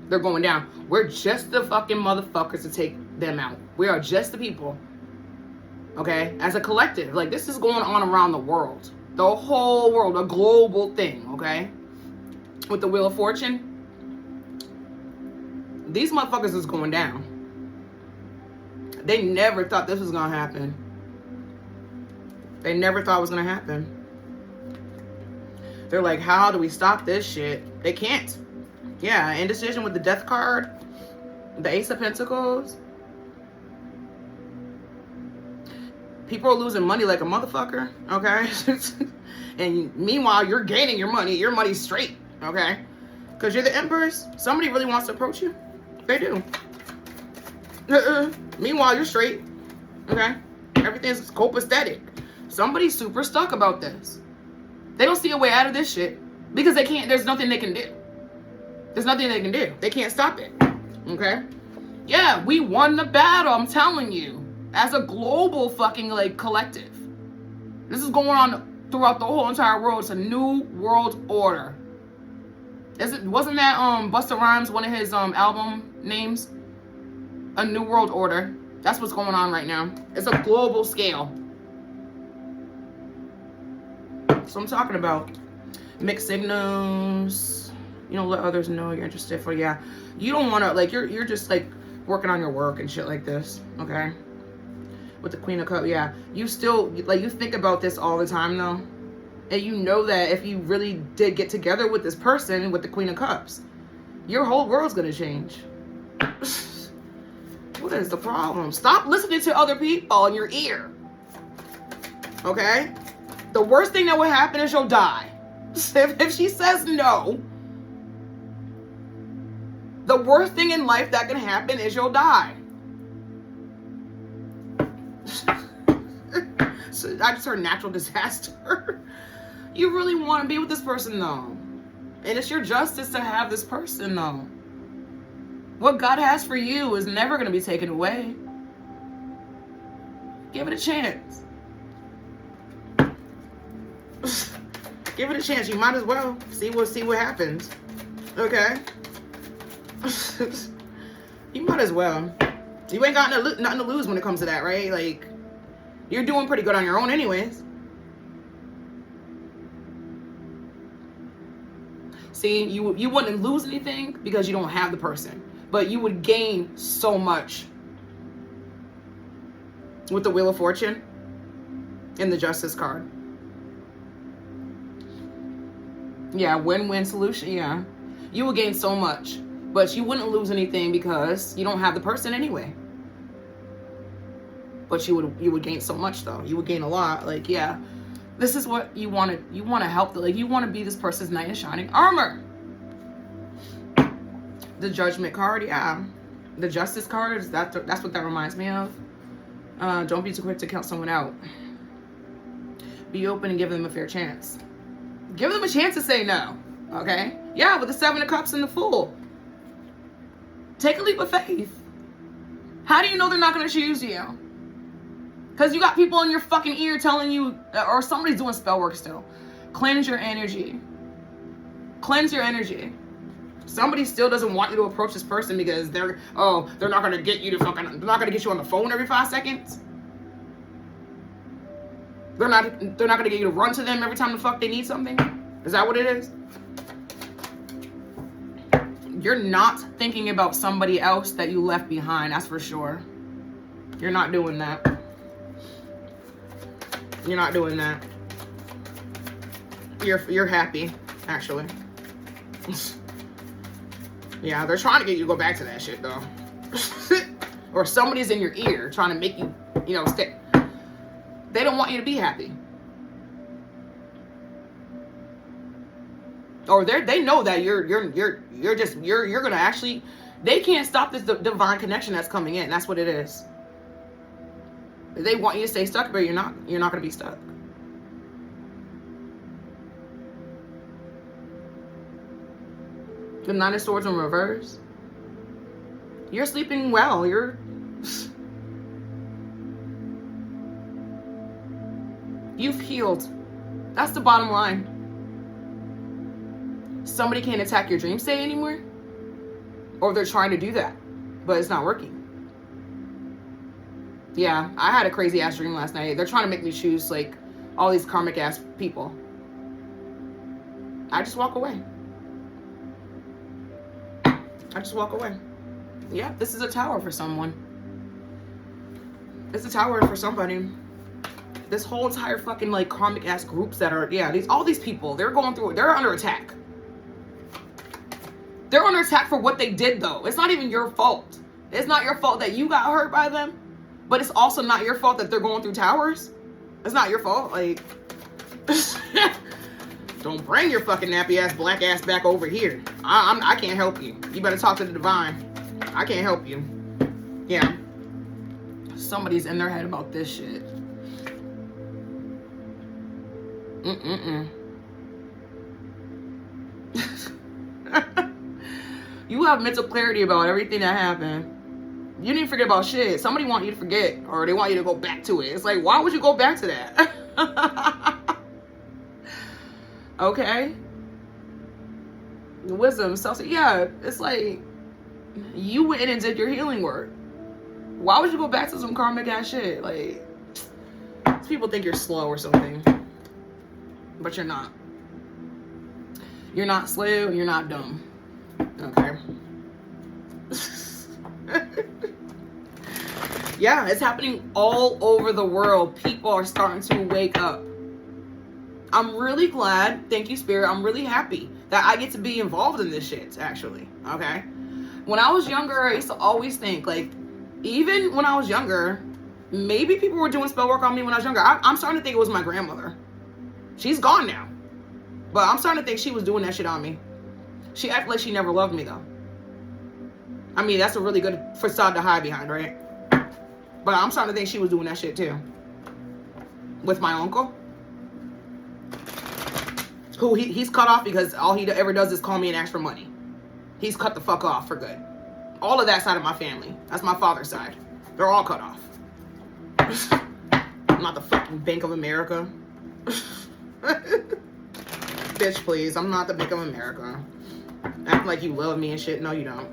They're going down. We're just the fucking motherfuckers to take them out. We are just the people. Okay? As a collective. Like, this is going on around the world. The whole world. A global thing. Okay? With the Wheel of Fortune. These motherfuckers is going down. They never thought this was going to happen. They never thought it was going to happen. They're like, how do we stop this shit? They can't. Yeah, indecision with the Death card. The Ace of Pentacles. People are losing money like a motherfucker, okay? And meanwhile, you're gaining your money. Your money's straight, okay? Because you're the Empress. Somebody really wants to approach you. They do. Meanwhile, you're straight, okay? Everything's copacetic. Somebody's super stuck about this. They don't see a way out of this shit. Because they can't, there's nothing they can do. There's nothing they can do. They can't stop it, okay? Yeah, we won the battle, I'm telling you. As a global fucking, like, collective. This is going on throughout the whole entire world. It's a new world order. Wasn't that Busta Rhymes, one of his album names? A New World Order. That's what's going on right now. It's a global scale. So I'm talking about mixed signals. You know, let others know you're interested for, yeah. You don't want to, like, you're just, like, working on your work and shit like this, okay? With the Queen of Cups, yeah. You still, like, you think about this all the time, though. And you know that if you really did get together with this person, with the Queen of Cups, your whole world's gonna change. What is the problem? Stop listening to other people in your ear. Okay? The worst thing that will happen is you'll die. If she says no, the worst thing in life that can happen is you'll die. So I just heard natural disaster. You really want to be with this person though. And it's your justice to have this person though. What God has for you is never going to be taken away. Give it a chance. Give it a chance. You might as well see what happens. Okay? You might as well. You ain't got nothing to lose when it comes to that, right? Like, you're doing pretty good on your own anyways. See, you wouldn't lose anything because you don't have the person. But you would gain so much with the Wheel of Fortune and the Justice card. Yeah, win-win solution, yeah. You would gain so much, but you wouldn't lose anything because you don't have the person anyway. But you would gain so much though. You would gain a lot. Like, yeah, this is what you want to. You want to help. Like, you want to be this person's knight in shining armor. The Judgment card, yeah. The Justice card, that's what that reminds me of. Don't be too quick to count someone out. Be open and give them a fair chance. Give them a chance to say no. Okay? Yeah, with the Seven of Cups and the Fool. Take a leap of faith. How do you know they're not going to choose you? Because you got people in your fucking ear telling you, or somebody's doing spell work still. Cleanse your energy. Cleanse your energy. Somebody still doesn't want you to approach this person because they're not going to get you to fucking, they're not going to get you on the phone every 5 seconds. They're not going to get you to run to them every time the fuck they need something. Is that what it is? You're not thinking about somebody else that you left behind, that's for sure. You're not doing that. You're not doing that. You're happy, actually. Yeah, they're trying to get you to go back to that shit, though. Or somebody's in your ear trying to make you, stay. They don't want you to be happy. Or they know that you're gonna actually. They can't stop this divine connection that's coming in. That's what it is. They want you to stay stuck, but you're not. You're not gonna be stuck. The Nine of Swords in reverse. You're sleeping well. You've healed. That's the bottom line. Somebody can't attack your dream state anymore. Or they're trying to do that, but it's not working. Yeah, I had a crazy ass dream last night. They're trying to make me choose like all these karmic ass people. I just walk away. I just walk away. Yeah, this is a tower for someone. It's a tower for somebody. This whole entire fucking like karmic ass groups that are, all these people, they're going through it. They're under attack. They're under attack for what they did though. It's not even your fault. It's not your fault that you got hurt by them, but it's also not your fault that they're going through towers. It's not your fault. Like, don't bring your fucking nappy ass black ass back over here. I can't help you. You better talk to the divine. I can't help you. Yeah. Somebody's in their head about this shit. You have mental clarity about everything that happened. You didn't forget about shit. Somebody want you to forget, or they want you to go back to it. It's like, why would you go back to that? Okay. Wisdom, yeah, it's like you went in and did your healing work. Why would you go back to some karmic ass shit? Like, people think you're slow or something, but you're not. You're not slow. You're not dumb. Okay. Yeah, it's happening all over the world. People are starting to wake up. I'm really glad. Thank you, Spirit. I'm really happy that I get to be involved in this shit, actually. Okay. When I was younger, I used to always think, like, even when I was younger, maybe people were doing spell work on me when I was younger. I'm starting to think it was my grandmother. She's gone now. But I'm starting to think she was doing that shit on me. She acted like she never loved me, though. I mean, that's a really good facade to hide behind, right? But I'm starting to think she was doing that shit, too. with my uncle, who he's cut off because all he ever does is call me and ask for money. He's cut the fuck off for good. All of that side of my family, that's my father's side, they're all cut off. I'm not the fucking Bank of America. Bitch, please, I'm not the Bank of America. Act like you love me and shit. No, you don't.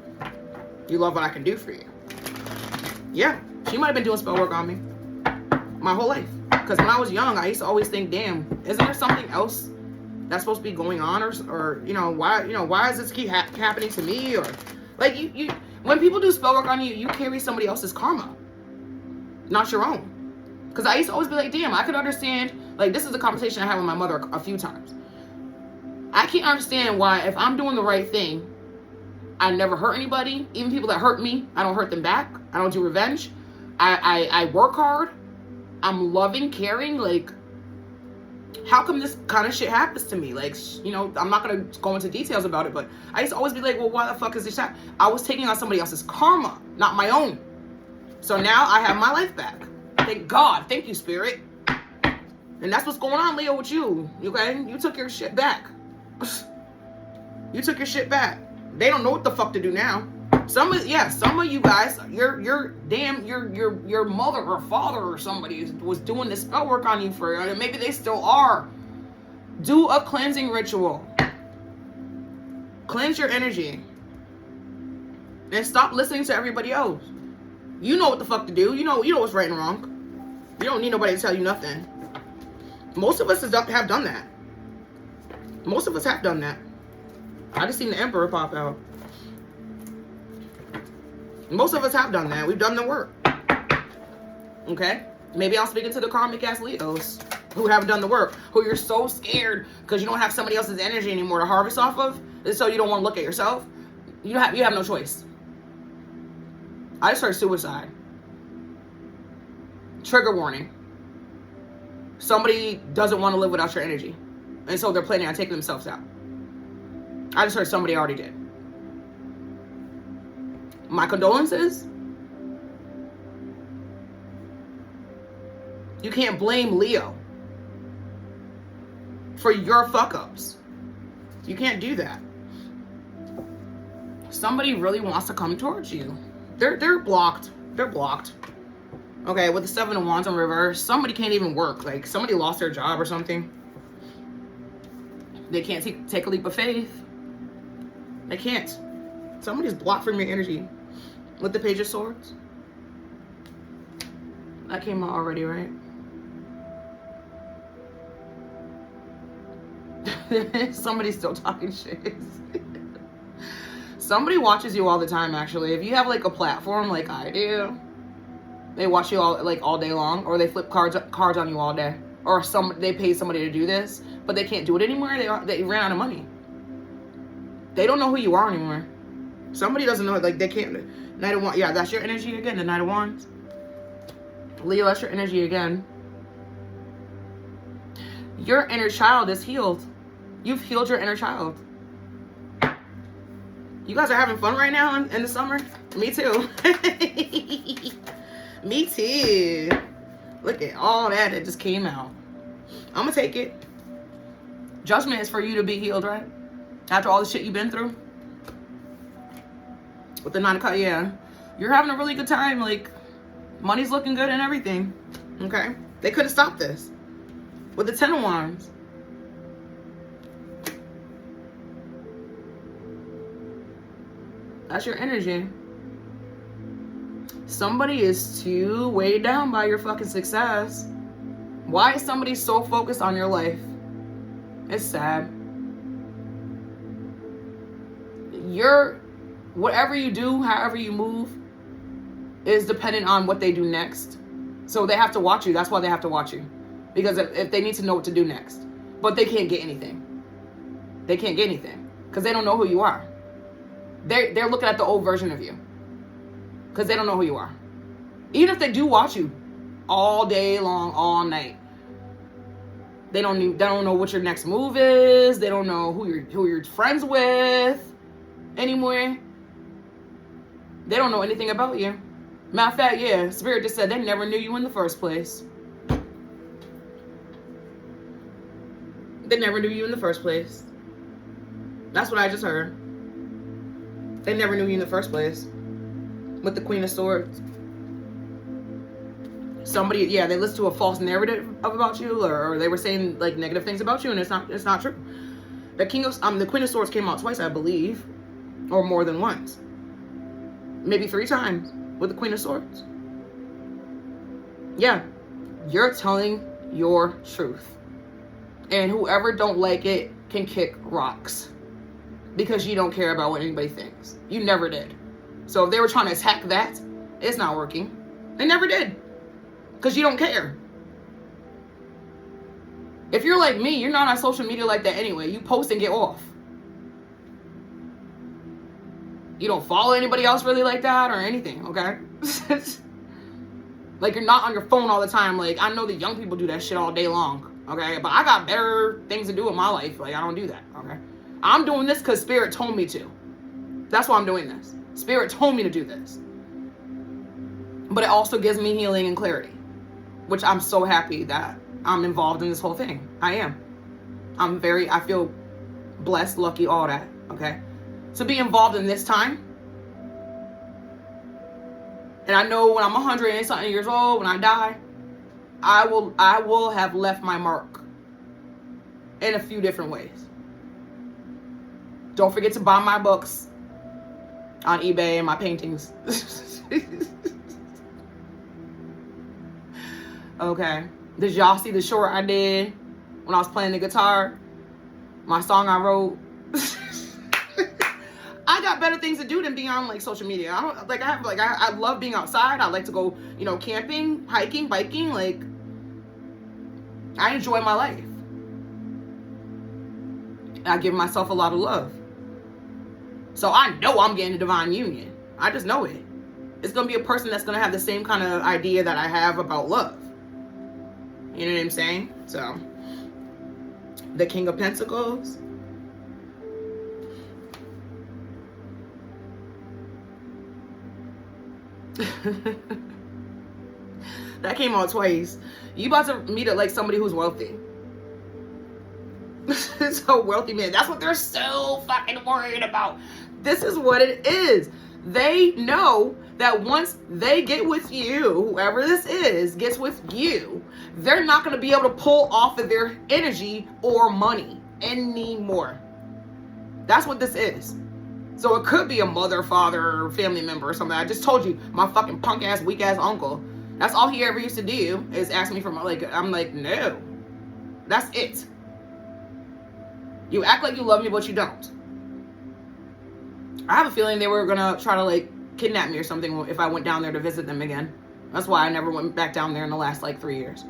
You love what I can do for you. Yeah, she might have been doing spell work on me my whole life. Because when I was young, I used to always think, damn, isn't there something else that's supposed to be going on, or why does this keep happening to me? Or like you when people do spell work on you, you carry somebody else's karma, not your own. Because I used to always be like, damn, I could understand, like, this is a conversation I had with my mother a few times. I can't understand why, if I'm doing the right thing, I never hurt anybody. Even people that hurt me, I don't hurt them back. I don't do revenge. I work hard. I'm loving, caring. Like, how come this kind of shit happens to me? Like, I'm not going to go into details about it, but I used to always be like, well, why the fuck is this happening? I was taking on somebody else's karma, not my own. So now I have my life back. Thank God. Thank you, Spirit. And that's what's going on, Leo, with you. Okay? You took your shit back. You took your shit back. They don't know what the fuck to do now. Some of you guys, your mother or father or somebody was doing this spell work on you for, and maybe they still are. Do a cleansing ritual. Cleanse your energy. And stop listening to everybody else. You know what the fuck to do. You know what's right and wrong. You don't need nobody to tell you nothing. Most of us have done that. Most of us have done that. I just seen the Emperor pop out. Most of us have done that. We've done the work. Okay? Maybe I'm speaking to the karmic ass Leos who haven't done the work. Who you're so scared because you don't have somebody else's energy anymore to harvest off of. And so you don't want to look at yourself. You have no choice. I just heard suicide. Trigger warning. Somebody doesn't want to live without your energy. And so they're planning on taking themselves out. I just heard somebody already did. My condolences. You can't blame Leo for your fuck-ups. You can't do that. Somebody really wants to come towards you. They're blocked. They're blocked. Okay, with the 7 of Wands in reverse, somebody can't even work. Like, somebody lost their job or something. They can't take a leap of faith. They can't. Somebody's blocked from your energy. With the Page of Swords. That came out already, right? Somebody's still talking shit. Somebody watches you all the time, actually. If you have like a platform like I do, they watch you all day long, or they flip cards on you all day, or they pay somebody to do this, but they can't do it anymore. They ran out of money. They don't know who you are anymore. Somebody doesn't know, like, they can't. Knight of Wands, yeah, that's your energy again. The Knight of Wands. Leo, that's your energy again. Your inner child is healed. You've healed your inner child. You guys are having fun right now in the summer? Me too. Me too. Look at all that just came out. I'm gonna take it. Judgment is for you to be healed, right? After all the shit you've been through. With the 9 of Cups, yeah. You're having a really good time. Like, money's looking good and everything. Okay? They could have stopped this. With the 10 of Wands. That's your energy. Somebody is too weighed down by your fucking success. Why is somebody so focused on your life? It's sad. Whatever you do, however you move, is dependent on what they do next. So they have to watch you. That's why they have to watch you. Because if they need to know what to do next. But they can't get anything. They can't get anything. Because they don't know who you are. They're looking at the old version of you. Because they don't know who you are. Even if they do watch you all day long, all night. They don't know what your next move is. They don't know who you're friends with anymore. They don't know anything about you. Matter of fact, yeah, Spirit just said they never knew you in the first place. They never knew you in the first place. That's what I just heard. They never knew you in the first place. With the Queen of Swords. Somebody, yeah, they listened to a false narrative about you, or they were saying like negative things about you, and it's not true. The Queen of Swords came out twice, I believe, or more than once, maybe 3 times with the Queen of Swords. Yeah, you're telling your truth, and whoever don't like it can kick rocks because you don't care about what anybody thinks. You never did. So if they were trying to attack that, it's not working. They never did. Because you don't care. If you're like me, you're not on social media like that anyway. You post and get off. You don't follow anybody else really like that or anything, okay? Like, you're not on your phone all the time. Like, I know the young people do that shit all day long, okay? But I got better things to do in my life. Like, I don't do that, okay? I'm doing this because Spirit told me to. That's why I'm doing this. Spirit told me to do this. But it also gives me healing and clarity, which I'm so happy that I'm involved in this whole thing. I am. I feel blessed, lucky, all that, okay? To be involved in this time. And I know when I'm 100 and something years old, when I die, I will have left my mark in a few different ways. Don't forget to buy my books on eBay and my paintings. Okay. Did y'all see the short I did when I was playing the guitar? My song I wrote. I got better things to do than being on like social media. I love being outside. I like to go, camping, hiking, biking. Like, I enjoy my life. I give myself a lot of love. So I know I'm getting a divine union. I just know it. It's going to be a person that's going to have the same kind of idea that I have about love. You know what I'm saying? So, the King of Pentacles. That came out twice. You about to meet like somebody who's wealthy. So wealthy man. That's what they're so fucking worried about. This is what it is. They know that once they get with you, whoever this is gets with you, they're not going to be able to pull off of their energy or money anymore. That's what this is. So it could be a mother, father, or family member or something. I just told you, my fucking punk ass, weak ass uncle. That's all he ever used to do is ask me for my, I'm like, no. That's it. You act like you love me, but you don't. I have a feeling they were gonna try to kidnap me or something if I went down there to visit them again. That's why I never went back down there in the last 3 years.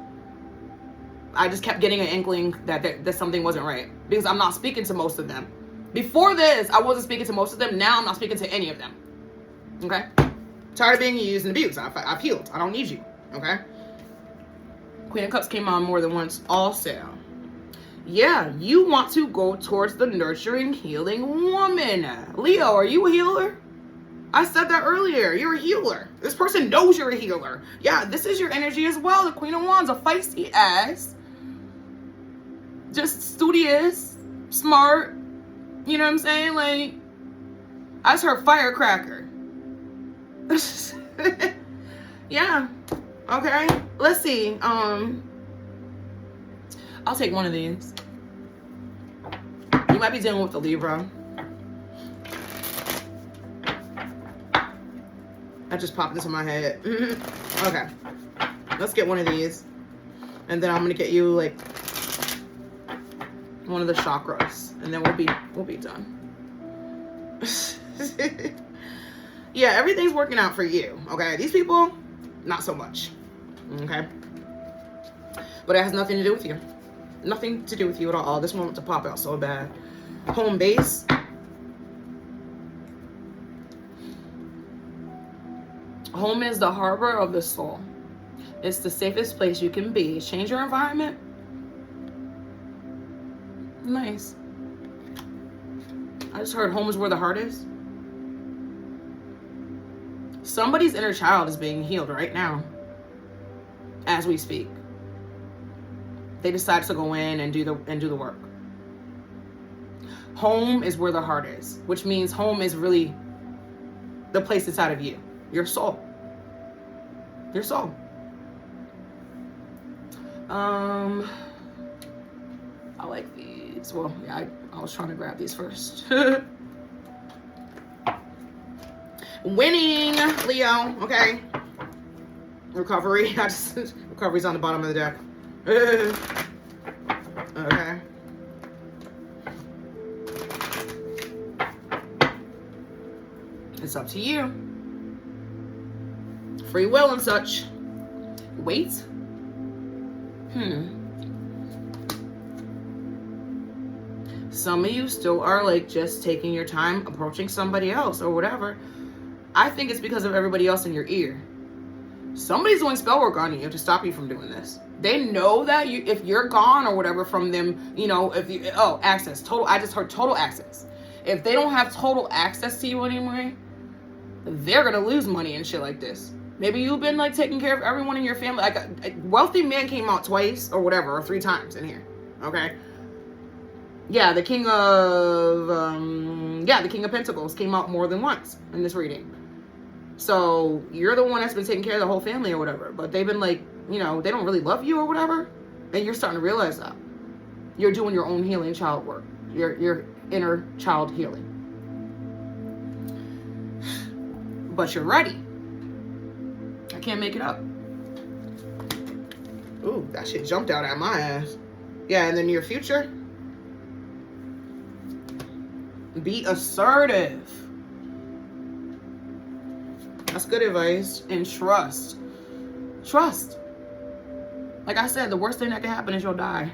I just kept getting an inkling that something wasn't right because I'm not speaking to most of them. Before this, I wasn't speaking to most of them. Now I'm not speaking to any of them. Okay? Tired of being used and abused. I've healed. I don't need you. Okay? Queen of Cups came on more than once also. Yeah, you want to go towards the nurturing, healing woman. Leo, are you a healer? I said that earlier. You're a healer. This person knows you're a healer. Yeah, this is your energy as well. The Queen of Wands, a feisty ass. Just studious, smart. You know what I'm saying? I just heard firecracker. Yeah. Okay. Let's see. I'll take one of these. You might be dealing with the Libra. I just popped this in my head. Okay. Let's get one of these. And then I'm gonna get you one of the chakras. And then we'll be done. Yeah, everything's working out for you. Okay. These people, not so much. Okay. But it has nothing to do with you. Nothing to do with you at all. This one to pop out so bad. Home base. Home is the harbor of the soul. It's the safest place you can be. Change your environment. Nice. I just heard home is where the heart is. Somebody's inner child is being healed right now. As we speak. They decided to go in and do the work. Home is where the heart is, which means home is really the place inside of you, your soul. Your soul. I like these. Well, yeah, I was trying to grab these first. Winning, Leo. Okay. Recovery. Recovery's on the bottom of the deck. Okay. It's up to you. Free will and such. Wait. Some of you still are like just taking your time approaching somebody else or whatever. I think it's because of everybody else in your ear. Somebody's doing spell work on you to stop you from doing this. They know that if you're gone or whatever from them, you know, if you, access, total, I just heard total access. If they don't have total access to you anymore, they're going to lose money and shit like this. Maybe you've been like taking care of everyone in your family. Like a wealthy man came out twice or whatever, or 3 times in here. Okay. Yeah, the King of Pentacles came out more than once in this reading. So you're the one that's been taking care of the whole family or whatever. But they've been like, you know, they don't really love you or whatever. And you're starting to realize that. You're doing your own healing child work. Your inner child healing. But you're ready. I can't make it up. Ooh, that shit jumped out at my ass. Yeah, in the near future, be assertive. That's good advice. And trust. Trust. Like I said, the worst thing that can happen is you'll die.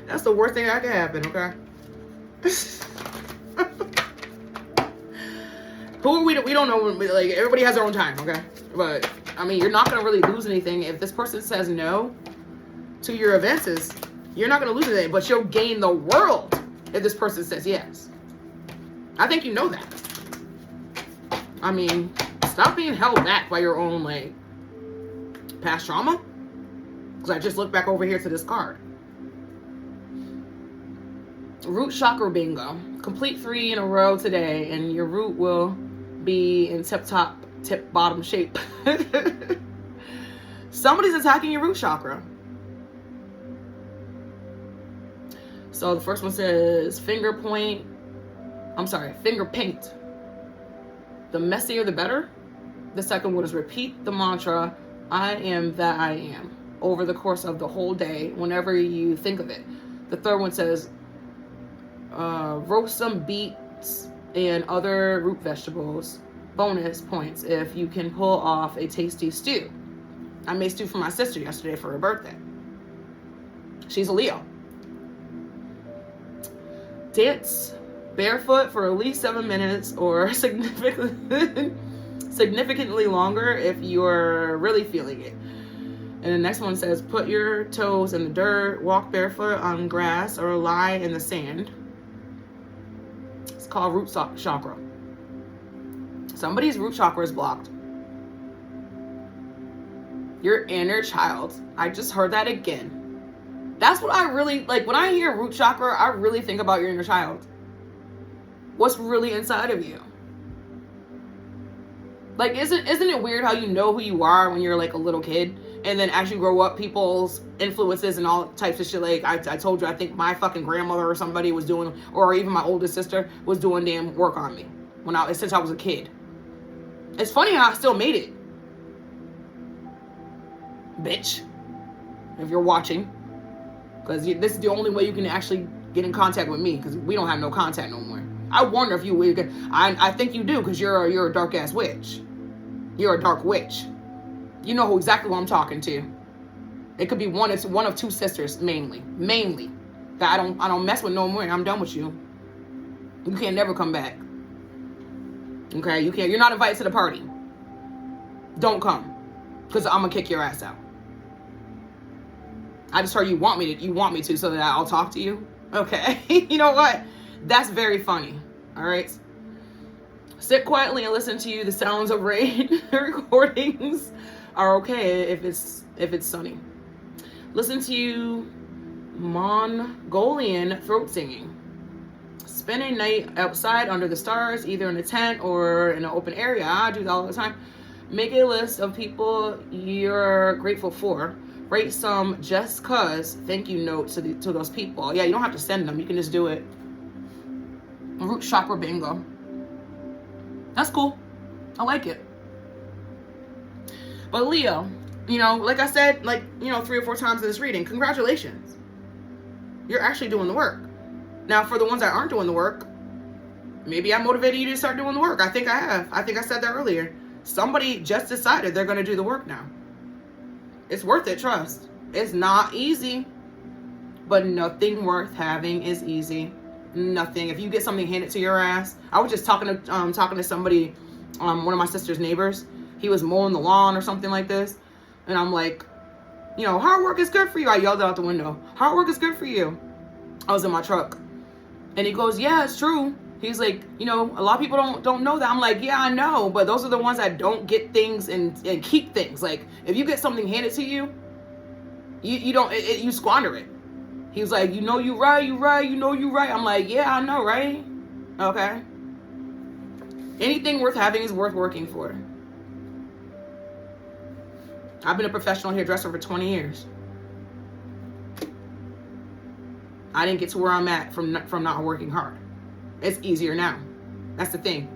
That's the worst thing that can happen, okay? Who are we? We don't know. Like, everybody has their own time, okay? But, I mean, you're not going to really lose anything. If this person says no to your advances, you're not going to lose anything. But you'll gain the world if this person says yes. I think you know that. I mean, stop being held back by your own, like, past trauma. Because I just looked back over here to this card. Root chakra bingo. Complete 3 in a row today, and your root will be in tip-top, tip-bottom shape. Somebody's attacking your root chakra. So the first one says finger paint. The messier, the better. The second one is repeat the mantra, I am that I am, over the course of the whole day, whenever you think of it. The third one says, roast some beets and other root vegetables. Bonus points if you can pull off a tasty stew. I made stew for my sister yesterday for her birthday. She's a Leo. Dance barefoot for at least 7 minutes or significantly longer if you're really feeling it. And the next one says, put your toes in the dirt, walk barefoot on grass, or lie in the sand. It's called root chakra. Somebody's root chakra is blocked. Your inner child. I just heard that again. That's what I really, like, when I hear root chakra, I really think about your inner child. What's really inside of you? Like, isn't it weird how you know who you are when you're like a little kid, and then as you grow up, people's influences and all types of shit. Like I told you, I think my fucking grandmother or somebody was doing, or even my oldest sister was doing damn work on me since I was a kid. It's funny how I still made it, bitch. If you're watching, because this is the only way you can actually get in contact with me, because we don't have no contact no more. I wonder if you will. I think you do, because you're a dark ass witch. You're a dark witch. You know exactly who I'm talking to. It could be one of 2 sisters, mainly. That I don't mess with no more. I'm done with you. You can't never come back. Okay, you can't. You're not invited to the party. Don't come, because I'm gonna kick your ass out. I just heard you want me to, so that I'll talk to you. Okay, you know what? That's very funny. All right. Sit quietly and listen to you. The sounds of rain recordings are okay if it's sunny. Listen to you Mongolian throat singing. Spend a night outside under the stars, either in a tent or in an open area. I do that all the time. Make a list of people you're grateful for. Write some just cause thank you notes to those people. Yeah, you don't have to send them. You can just do it. Root chakra bingo. That's cool. I like it. But Leo, you know, like I said, like, you know, 3 or 4 times in this reading, congratulations. You're actually doing the work. Now, for the ones that aren't doing the work, maybe I motivated you to start doing the work. I think I have. I think I said that earlier. Somebody just decided they're going to do the work now. It's worth it, trust. It's not easy, but nothing worth having is easy. Nothing. If you get something handed to your ass. I was just talking to somebody, one of my sister's neighbors. He was mowing the lawn or something like this. And I'm like, you know, hard work is good for you. I yelled out the window. Hard work is good for you. I was in my truck. And he goes, yeah, it's true. He's like, you know, a lot of people don't know that. I'm like, yeah, I know. But those are the ones that don't get things and keep things. Like, if you get something handed to you, you don't, you squander it. He was like, you know you right, you know you right. I'm like, yeah, I know, right? Okay. Anything worth having is worth working for. I've been a professional hairdresser for 20 years. I didn't get to where I'm at from not working hard. It's easier now. That's the thing.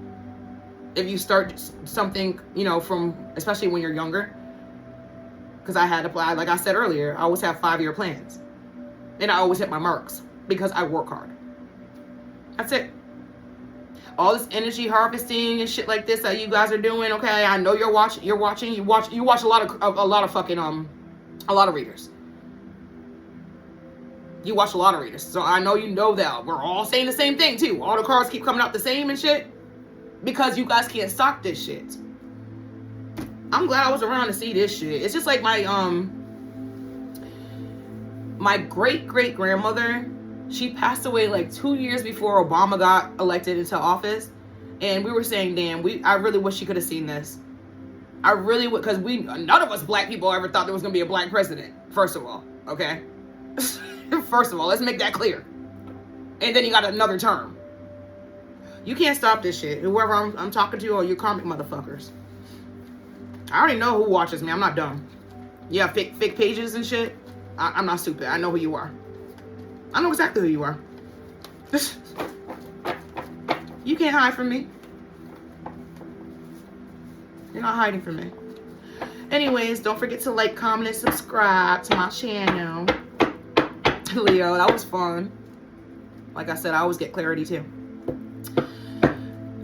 If you start something, you know, from, especially when you're younger, because I had to apply, like I said earlier, I always have 5-year plans. And I always hit my marks because I work hard. That's it. All this energy harvesting and shit like this that you guys are doing, okay? I know you watch a lot of readers. You watch a lot of readers. So I know you know that. We're all saying the same thing too. All the cards keep coming out the same and shit. Because you guys can't stop this shit. I'm glad I was around to see this shit. It's just like my great-great-grandmother, she passed away like 2 years before Obama got elected into office. And we were saying, damn, I really wish she could have seen this. I really would, because none of us black people ever thought there was going to be a black president, first of all, okay? First of all, let's make that clear. And then you got another term. You can't stop this shit. Whoever I'm talking to, or you karmic motherfuckers. I already know who watches me. I'm not dumb. Yeah, fake pages and shit. I'm not stupid. I know who you are. I know exactly who you are. You can't hide from me. You're not hiding from me. Anyways, don't forget to like, comment, and subscribe to my channel. Leo, that was fun. Like I said, I always get clarity too.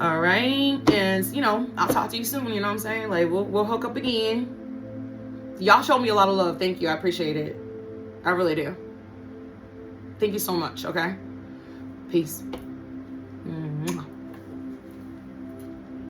All right, and you know, I'll talk to you soon. You know what I'm saying? Like we'll hook up again. Y'all showed me a lot of love. Thank you. I appreciate it. I really do. Thank you so much. Okay. Peace.